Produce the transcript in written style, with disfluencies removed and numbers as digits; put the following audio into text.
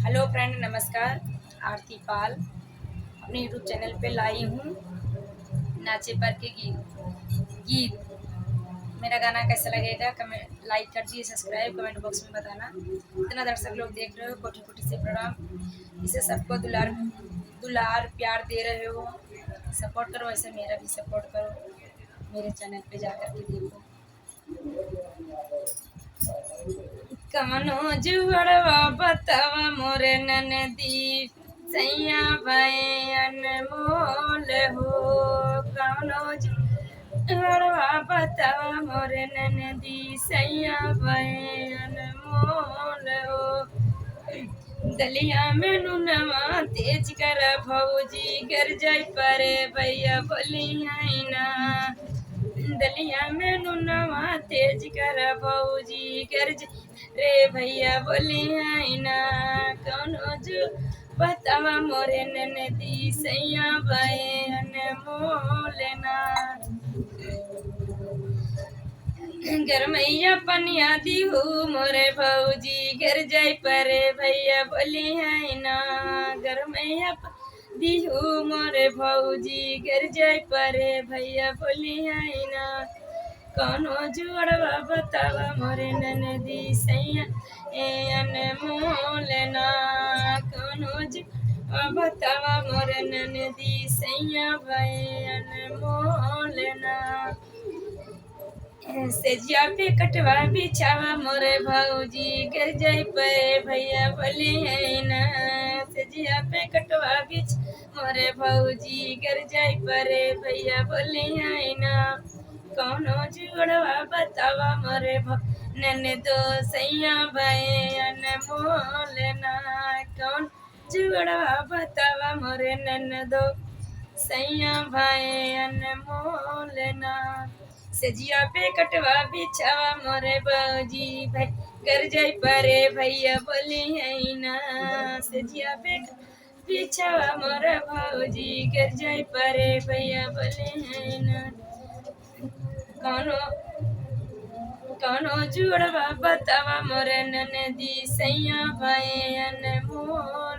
Hello friend, नमस्कार। आरती पाल अपने YouTube channel पे लाई हूँ नाचे पर के गीत। मेरा गाना कैसा लगेगा कमेंट लाइक कर दिए, सब्सक्राइब कमेंट बॉक्स में बताना। इतना दर्शक लोग देख रहे हो, कोटि कोटि से प्रणाम। इसे सबको दुलार दुलार प्यार दे रहे हो, सपोर्ट करो। ऐसे मेरा भी सपोर्ट करो, मेरे चैनल पे जाकर के देखो। कमनो जुड़वा बतावा मोरे ननदी, सैया भाई अनमोल हो। कमनो जुड़वा बतावा मोरे ननदी, सैया भाई अनमोल हो। दलिया में नुनवा तेज कर भौजी, गर जाय परे भैया बोली है ना। दलिया में नुनवा तेज कर भौजी, गर रे भैया बोली है ना। कौनो जो बतावा मोरे ननदी, सैया भाई अनमोल ना। गरमैया पनिया दी हो मोरे भौजी, घर जाय परे भैया बोली है ना। गरमैया दी हो मोरे भौजी, घर जाय परे भैया बोली है ना। कौनो जुड़वा बतावा मोरे ननदी, सैया ए अनमोल ना। कौनो जुड़वा बतावा मोरे ननदी, सैया भाई अनमोल ना। सेजिया पे कटवा बिछावा मोरे भौजी, गर जाय पे भैया बोली है ना। सेजिया पे कटवा बिछ मोरे भौजी, गर जाय परे भैया बोली है ना। कौनो जुड़वा बतावा मोरे ननदो, सैया भाई अनमोल ना। कौन जुड़वा बतावा मोरे ननदो, सैया भाई अनमोल ना। सजिया पे कटवा बिछावा मोरे भौजी, भाई कर जाय परे भैया बोली है ना। सजिया पे बिछावा मोरे भौजी, कर जाय परे भैया बोली है ना। कौनो कौनो जुड़वा बतावा मोरे ननदी, सैया भाई अनमोल